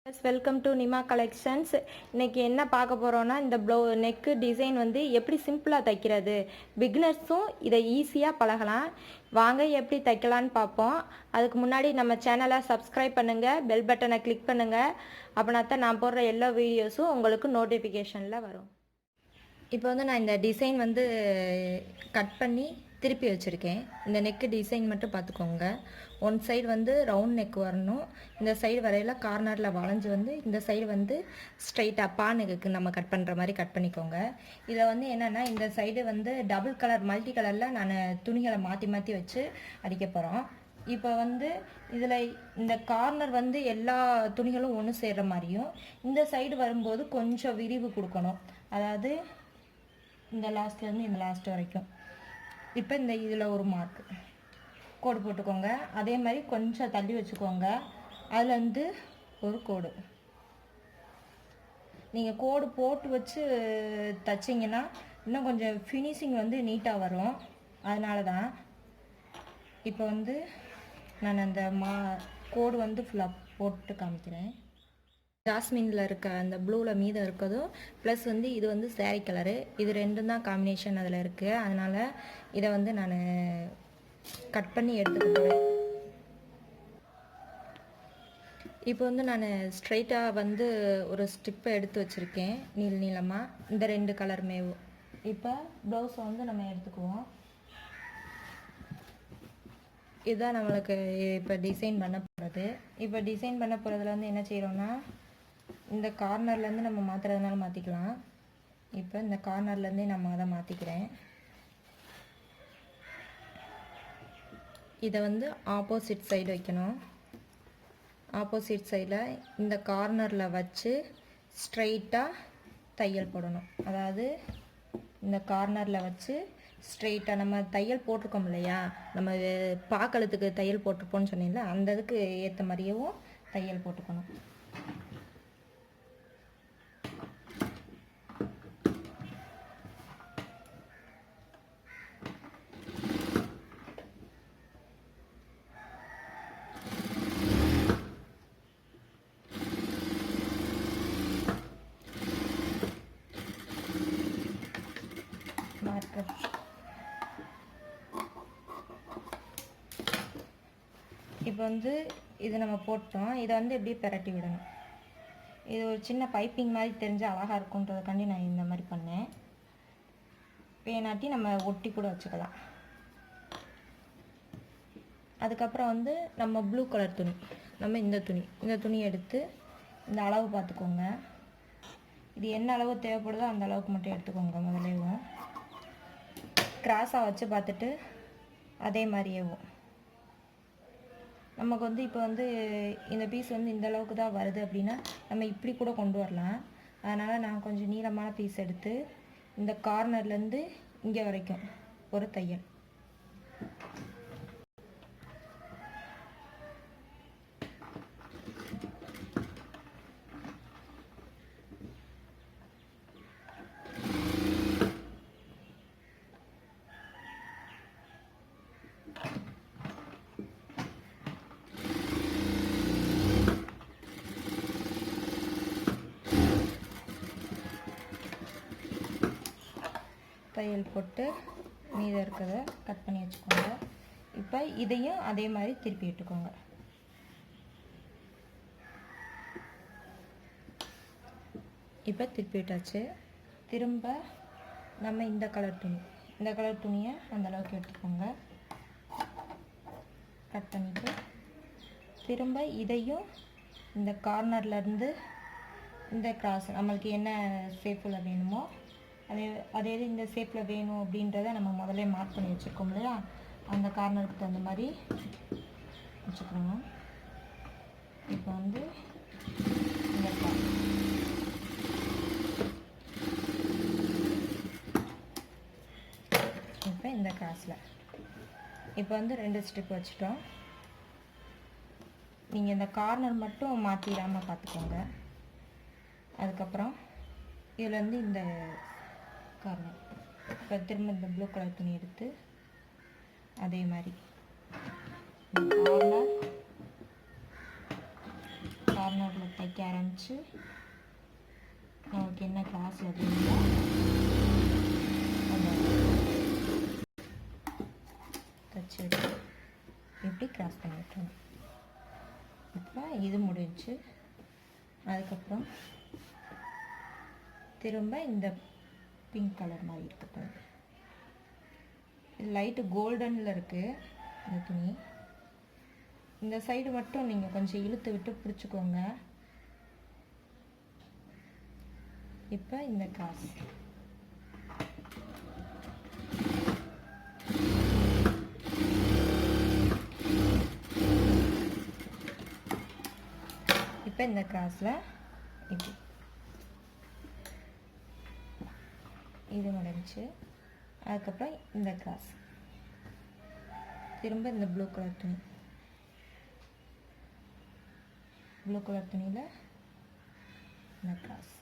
Welcome to நிமா collections. இன்னைக்கு என்ன பார்க்க போகிறோன்னா, இந்த நெக்கு டிசைன் வந்து எப்படி சிம்பிளாக தைக்கிறது. பிகினர்ஸும் இதை ஈஸியாக பழகலாம். வாங்க எப்படி தைக்கலான்னு பார்ப்போம். அதுக்கு முன்னாடி நம்ம சேனலை சப்ஸ்கிரைப் பண்ணுங்கள், பெல் பட்டனை கிளிக் பண்ணுங்கள். அப்படின்னா தான் நான் போடுற எல்லா வீடியோஸும் உங்களுக்கு நோட்டிஃபிகேஷனில் வரும். இப்போ வந்து நான் இந்த டிசைன் வந்து கட் பண்ணி திருப்பி வச்சுருக்கேன். இந்த நெக்கு டிசைன் மட்டும் பார்த்துக்கோங்க. ஒன் சைடு வந்து ரவுண்ட் நெக் வரணும். இந்த சைடு வரையில் கார்னரில் வளைஞ்சு வந்து இந்த சைடு வந்து ஸ்ட்ரைட்டாக பா நெக்குக்கு நம்ம கட் பண்ணுற மாதிரி கட் பண்ணிக்கோங்க. இதில் வந்து என்னென்னா, இந்த சைடு வந்து டபுள் கலர் மல்டி கலரில் நான் துணிகளை மாற்றி மாற்றி வச்சு அடிக்க போகிறோம். இப்போ வந்து இதில் இந்த கார்னர் வந்து எல்லா துணிகளும் ஒன்று சேர்கிற மாதிரியும், இந்த சைடு வரும்போது கொஞ்சம் விரிவு கொடுக்கணும். அதாவது இந்த லாஸ்ட்லேருந்து இந்த லாஸ்ட் வரைக்கும். இப்போ இந்த இதில் ஒரு மார்க்கு கோடு போட்டுக்கோங்க. அதே மாதிரி கொஞ்சம் தள்ளி வச்சுக்கோங்க. அதுலேருந்து ஒரு கோடு. நீங்கள் கோடு போட்டு வச்சு தைச்சிங்கன்னா இன்னும் கொஞ்சம் ஃபினிஷிங் வந்து நீட்டாக வரும். அதனால தான் இப்போ வந்து நான் அந்த கோடு வந்து ஃபுல்லாக போட்டு காமிக்கிறேன். ஜாஸ்மினில் இருக்க அந்த ப்ளூவில் மீதம் இருக்கிறதும் ப்ளஸ் வந்து இது வந்து சாரீ கலரு, இது ரெண்டும் தான் காம்பினேஷன் அதில் இருக்குது. அதனால் இதை வந்து நான் கட் பண்ணி எடுத்துக்கிட்டேன். இப்போ வந்து நான் ஸ்ட்ரைட்டாக வந்து ஒரு ஸ்ட்ரிப்பை எடுத்து வச்சுருக்கேன் நீளமாக, இந்த ரெண்டு கலருமே. இப்போ ப்ளவுஸை வந்து நம்ம எடுத்துக்குவோம். இதுதான் நம்மளுக்கு இப்போ டிசைன் பண்ண போகிறது. இப்போ டிசைன் பண்ண போகிறதுல வந்து என்ன செய்கிறோன்னா, இந்த கார்னர்லேருந்து நம்ம மாற்றுறதுனால மாற்றிக்கலாம். இப்போ இந்த கார்னர்லேருந்தே நம்ம அதை மாற்றிக்கிறேன். இதை வந்து ஆப்போசிட் சைடு வைக்கணும். ஆப்போசிட் சைடில் இந்த கார்னரில் வச்சு ஸ்ட்ரைட்டாக தையல் போடணும். அதாவது இந்த கார்னரில் வச்சு ஸ்ட்ரெயிட்டாக நம்ம தையல் போட்டிருக்கோம் இல்லையா, நம்ம பாக்கழுத்துக்கு தையல் போட்டிருப்போம்னு சொன்னீங்களா, அந்த இதுக்கு ஏற்ற மாதிரியவும் தையல் போட்டுக்கணும். இப்போ வந்து இது நம்ம போட்டோம். இதை வந்து எப்படியே பிரட்டி விடணும். இது ஒரு சின்ன பைப்பிங் மாதிரி தெரிஞ்சு அழகாக இருக்குன்றதுக்காண்டி நான் இந்த மாதிரி பண்ணேன். பேனாட்டி நம்ம ஒட்டி கூட வச்சுக்கலாம். அதுக்கப்புறம் வந்து நம்ம ப்ளூ கலர் துணி, நம்ம இந்த துணி எடுத்து இந்த அளவு பார்த்துக்கோங்க. இது என்ன அளவு தேவைப்படுதோ அந்த அளவுக்கு மட்டும் எடுத்துக்கோங்க. முதலேவும் கிராஸாக வச்சு பார்த்துட்டு அதே மாதிரியேவும் நமக்கு வந்து இப்போ வந்து இந்த பீஸ் வந்து இந்த அளவுக்கு தான் வருது அப்படின்னா நம்ம இப்படி கூட கொண்டு வரலாம். அதனால் நான் கொஞ்சம் நீளமான பீஸ் எடுத்து இந்த கார்னர்லேருந்து இங்கே வரைக்கும் ஒரு தையல். தையல் போட்டு மீதம் இருக்கிறத கட் பண்ணி வச்சுக்கோங்க. இப்போ இதையும் அதே மாதிரி திருப்பி விட்டுக்கோங்க. இப்போ திருப்பி விட்டாச்சு. திரும்ப நம்ம இந்த கலர் துணியை அந்த அளவுக்கு எடுத்துக்கோங்க. கட் பண்ணிவிட்டு திரும்ப இதையும் இந்த கார்னர்லேருந்து இந்த கிராஸ் நம்மளுக்கு என்ன ஷேப்பில் வேணுமோ அதே இந்த ஷேப்பில் வேணும் அப்படின்றத நம்ம முதல்ல மார்க் பண்ணி வச்சுருக்கோம் இல்லையா, அந்த கார்னருக்கு தகுந்த மாதிரி வச்சுக்கணும். இப்போ வந்து இந்த இப்போ இந்த கிராஸில் இப்போ வந்து 2 ஸ்ட்ரிப் வச்சுட்டோம். நீங்கள் இந்த கார்னர் மட்டும் மாற்றிடாமல் பார்த்துக்கோங்க. அதுக்கப்புறம் இதுலேருந்து இந்த கார்னர் இப்போ திரும்ப இந்த ப்ளூ கலர் துணி எடுத்து அதே மாதிரி கார்னரில் தைக்க ஆரம்பிச்சு வச்சு நமக்கு என்ன கிளாஸில் வேணுமோ அந்த தச்சு வச்சு இப்படி கிராஸ் பண்ணி விட்டுருணும். இப்போ இது முடிஞ்சு அதுக்கப்புறம் திரும்ப இந்த பிங்க் கலர் மாதிரி இருக்குது. இது லைட்டு கோல்டனில் இருக்குது இந்த துணி. இந்த சைடு மட்டும் நீங்கள் கொஞ்சம் இழுத்து விட்டு பிடிச்சிக்கோங்க. இப்போ இந்த கிராஸ் இப்போ இந்த கிராஸில் இப்படி இது முடிஞ்சு அதுக்கப்புறம் இந்த கிராஸ் திரும்ப இந்த ப்ளூ கலர் துணியில் இந்த கிராஸ்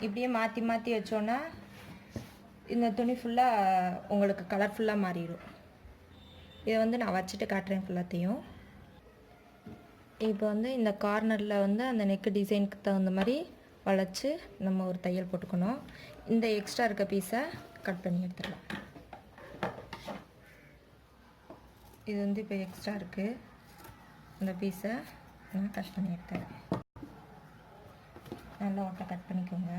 இப்படியே மாற்றி மாற்றி வச்சோன்னா இந்த துணி ஃபுல்லாக உங்களுக்கு கலர்ஃபுல்லாக மாறிடும். இதை வந்து நான் வச்சுட்டு காட்டுறேன் ஃபுல்லாத்தையும். இப்போ வந்து இந்த கார்னரில் வந்து அந்த நெக்கு டிசைனுக்கு தகுந்த மாதிரி வளைச்சி நம்ம ஒரு தையல் போட்டுக்கணும். இந்த எக்ஸ்ட்ரா இருக்க பீஸை கட் பண்ணி எடுத்துடலாம். இது வந்து இப்போ எக்ஸ்ட்ரா இருக்குது, இந்த பீஸை நான் கட் பண்ணி எடுத்துறேன். நல்லா ஒட்டை கட் பண்ணிக்கோங்க.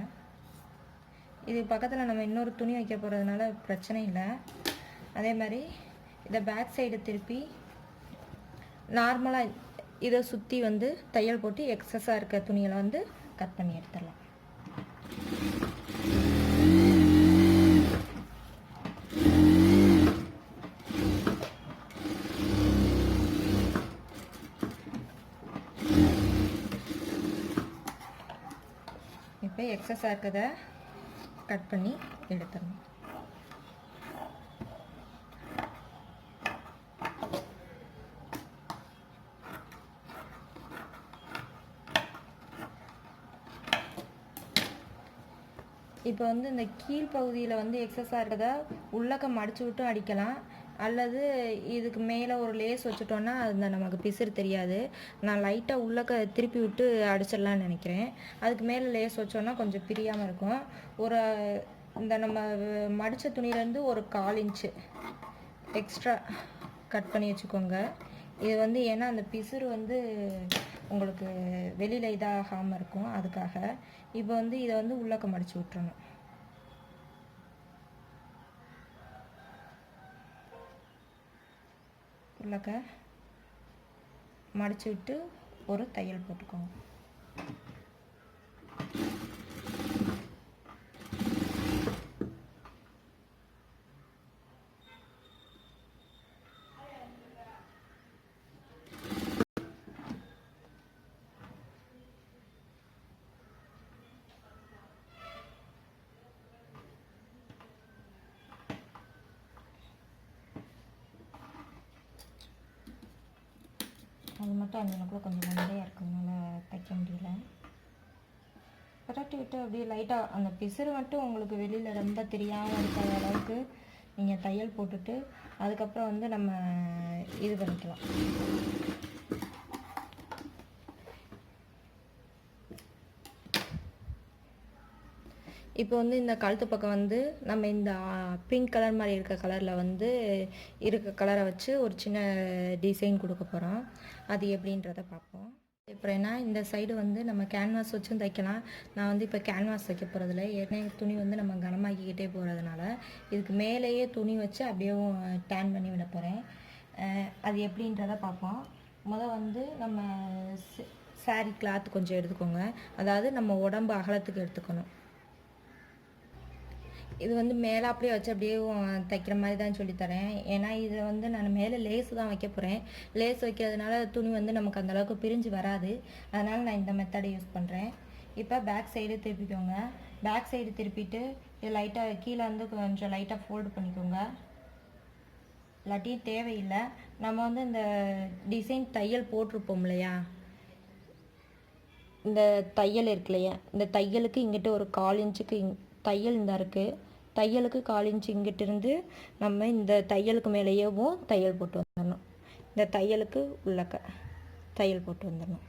இது பக்கத்தில் நம்ம இன்னொரு துணி வைக்க போகிறதுனால பிரச்சனை இல்லை. அதே மாதிரி இதை பேக் சைடு திருப்பி நார்மலாக இதை சுற்றி வந்து தையல் போட்டு எக்ஸஸாக இருக்க துணிகளை வந்து கட் பண்ணி எடுத்துடலாம். இப்போ எக்ஸஸாக இருக்கிறத கட் பண்ணி எடுத்துடணும். இப்போ வந்து இந்த கீழ்ப்பகுதியில் வந்து எக்ஸஸாக இருக்கிறத உள்ளக்க மடிச்சு விட்டு அடிக்கலாம். அல்லது இதுக்கு மேலே ஒரு லேஸ் வச்சுட்டோன்னா அது நமக்கு பிசுறு தெரியாது. நான் லைட்டாக உள்ளக்க திருப்பி விட்டு அடிச்சிடலான்னு நினைக்கிறேன். அதுக்கு மேலே லேஸ் வச்சோன்னா கொஞ்சம் பிரியாமல் இருக்கும். ஒரு இந்த நம்ம மடித்த துணியிலேருந்து ஒரு 1/4 இன்ச்சு எக்ஸ்ட்ரா கட் பண்ணி வச்சுக்கோங்க. இது வந்து ஏன்னா அந்த பிசுறு வந்து உங்களுக்கு வெளியில் இதாகாமல் இருக்கும், அதுக்காக. இப்போ வந்து இதை வந்து உள்ளக்க மடித்து விட்டுறணும். உள்ளக்க மடித்து விட்டு ஒரு தையல் போட்டுக்கோங்க. அது மட்டும் அந்த எனக்குள்ள கொஞ்சம் மண்டையாக இருக்கிறதுனால தைக்க முடியல. பரட்டி விட்டு அப்படியே லைட்டாக அந்த பிசுறு மட்டும் உங்களுக்கு வெளியில் ரொம்ப தெரியாமல் இருக்கிற அளவுக்கு நீங்கள் தையல் போட்டுட்டு அதுக்கப்புறம் வந்து நம்ம இது பண்ணிக்கலாம். இப்போ வந்து இந்த கழுத்து பக்கம் வந்து நம்ம இந்த பிங்க் கலர் மாதிரி இருக்க கலரில் வந்து இருக்க கலரை வச்சு ஒரு சின்ன டிசைன் கொடுக்க போகிறோம். அது எப்படின்றத பார்ப்போம். இப்போ என்ன இந்த சைடு வந்து நம்ம கேன்வாஸ் வச்சும் தைக்கலாம். நான் வந்து இப்போ கேன்வாஸ் தைக்க போகிறதில்ல, ஏற்கனவே துணி வந்து நம்ம கனமாக்கிக்கிட்டே போகிறதுனால இதுக்கு மேலேயே துணி வச்சு அப்படியே டேன் பண்ணி விட போகிறேன். அது எப்படின்றத பார்ப்போம். முதல் வந்து நம்ம சாரீ கிளாத் கொஞ்சம் எடுத்துக்கோங்க. அதாவது நம்ம உடம்பு அகலத்துக்கு எடுத்துக்கணும். இது வந்து மேலே அப்படியே வச்சு அப்படியே தைக்கிற மாதிரி தான் சொல்லித்தரேன். ஏன்னா இதை வந்து நான் மேலே லேஸ் தான் வைக்க போகிறேன். லேஸ் வைக்கிறதுனால துணி வந்து நமக்கு அந்தளவுக்கு பிரிஞ்சு வராது. அதனால் நான் இந்த மெத்தடை யூஸ் பண்ணுறேன். இப்போ பேக் சைடு திருப்பிக்கோங்க. பேக் சைடு திருப்பிட்டு இது லைட்டாக கீழே வந்து கொஞ்சம் லைட்டாக ஃபோல்டு பண்ணிக்கோங்க. இல்லாட்டி தேவையில்லை. நம்ம வந்து இந்த டிசைன் தையல் போட்டிருப்போம் இல்லையா, இந்த தையல் இருக்கு இல்லையா, இந்த தையலுக்கு இங்கிட்ட ஒரு 1/4 இன்ச்சுக்கு தையல் இந்த இருக்குது. தையலுக்கு 1/4 இன்ச்சு இங்கிட்ட இருந்து நம்ம இந்த தையலுக்கு மேலேயேவும் தையல் போட்டு வந்துடணும். இந்த தையலுக்கு உள்ளக்க தையல் போட்டு வந்துடணும்.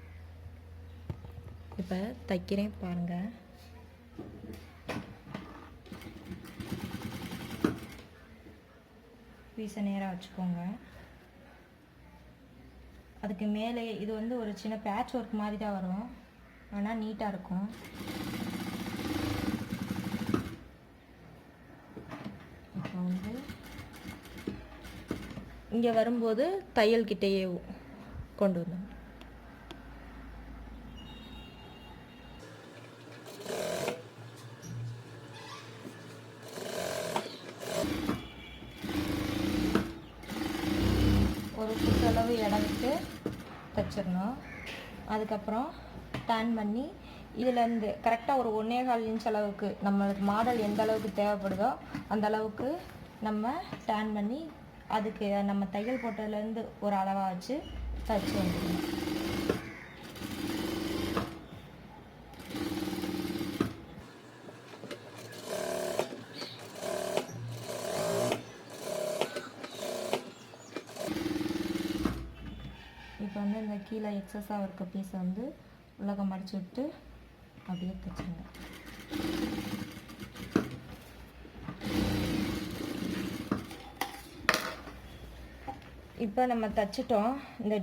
இப்போ தைக்கிறேன் பாருங்கள். பீஸை நேராக வச்சுக்கோங்க. அதுக்கு மேலே இது வந்து ஒரு சின்ன பேட்ச் ஒர்க் மாதிரி தான் வரும், ஆனால் நீட்டாக இருக்கும். இப்போ வந்து இங்கே வரும்போது தையல் கிட்டேயே கொண்டு வந்தோம். ஒரு சுற்றளவு இடம் விட்டு தைச்சிடணும். அதுக்கப்புறம் டேன் பண்ணி இதிலேருந்து கரெக்டாக ஒரு 1.25 இன்ச் அளவுக்கு நம்மளுக்கு மாடல் எந்த அளவுக்கு தேவைப்படுதோ அந்த அளவுக்கு நம்ம டேன் பண்ணி அதுக்கு நம்ம தையல் போட்டதுலேருந்து ஒரு அளவாக வச்சு தைச்சி வந்துடணும். இப்போ வந்து இந்த கீழே எக்ஸஸாக இருக்க பீஸை வந்து உள்ளக மடிச்சு விட்டு அப்படியே தைச்சிருங்க. இப்போ நம்ம தைச்சிட்டோம் இந்த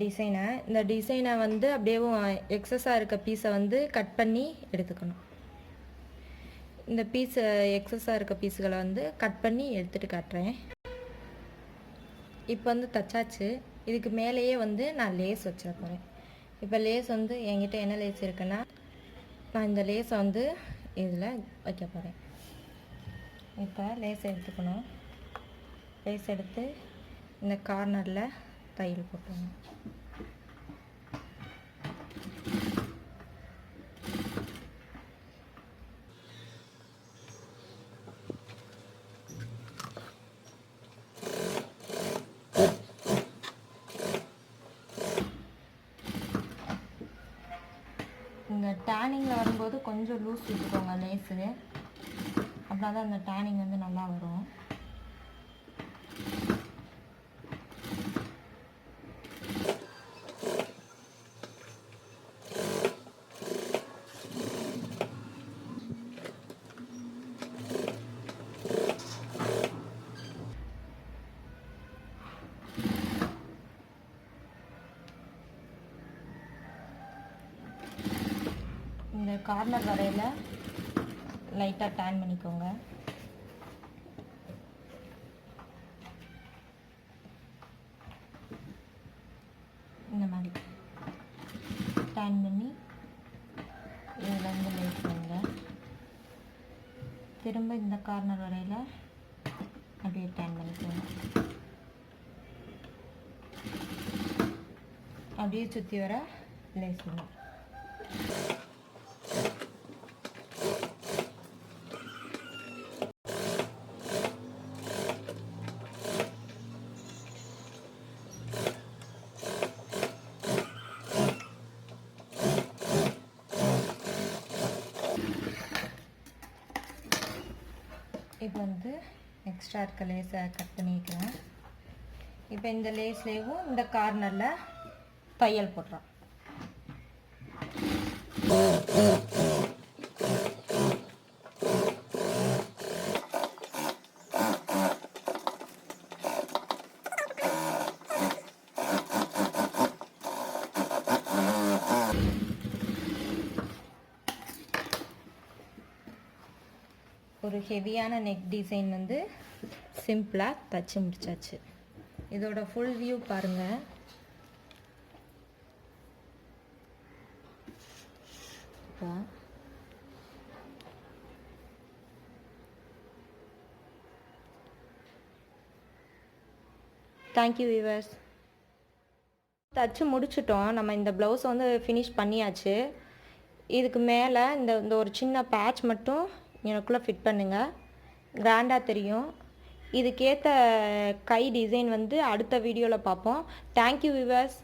டிசைனை வந்து அப்படியே எக்ஸஸாக இருக்க பீஸை வந்து கட் பண்ணி எடுத்துக்கணும். இந்த எக்ஸஸாக இருக்க பீஸுகளை வந்து கட் பண்ணி எடுத்துகிட்டு காட்டுறேன். இப்போ வந்து தைச்சாச்சு. இதுக்கு மேலேயே வந்து நான் லேஸ் வச்சிட போகிறேன். இப்போ லேஸ் வந்து என்கிட்ட என்ன லேஸ் இருக்குன்னா, நான் இந்த லேஸை வந்து இதில் வைக்க போகிறேன். இப்போ லேஸ் எடுத்துக்கணும். லேஸ் எடுத்து இந்த கார்னரில் தையல் போட்டுருணும். இந்த டேனிங்கில் வரும்போது கொஞ்சம் லூஸ் விட்டுக்கோங்க லேஸு, அப்படின்னா தான் அந்த டேனிங் வந்து நல்லா வரும். இந்த கார்னர் வரையில் லைட்டாக டேன் பண்ணிக்கோங்க. இந்த மாதிரி டேன் பண்ணி இதில் வந்து லேஸ் பண்ணுங்க. திரும்ப இந்த கார்னர் வரையில் அப்படியே டேன் பண்ணிக்கோங்க. அப்படியே சுற்றி வர லேஸ் பண்ணுங்க. இப்போ வந்து எக்ஸ்ட்ரா இருக்க லேஸை கட் பண்ணிக்கிறேன். இப்போ இந்த லேஸ்லேயும் இந்த கார்னரில் தையல் போடுறோம். ஒரு ஹெவியான நெக் டிசைன் வந்து சிம்பிளாக தச்சு முடிச்சாச்சு. இதோட ஃபுல் வியூ பாருங்கள். Thank you viewers. தச்சு முடிச்சிட்டோம். நம்ம இந்த ப்ளவுஸ் வந்து ஃபினிஷ் பண்ணியாச்சு. இதுக்கு மேலே இந்த ஒரு சின்ன பேட்ச் மட்டும் எனக்குள்ளே ஃபிட் பண்ணுங்கள். கிராண்டாக தெரியும். இதுக்கேற்ற கை டிசைன் வந்து அடுத்த வீடியோவில் பார்ப்போம். Thank you viewers.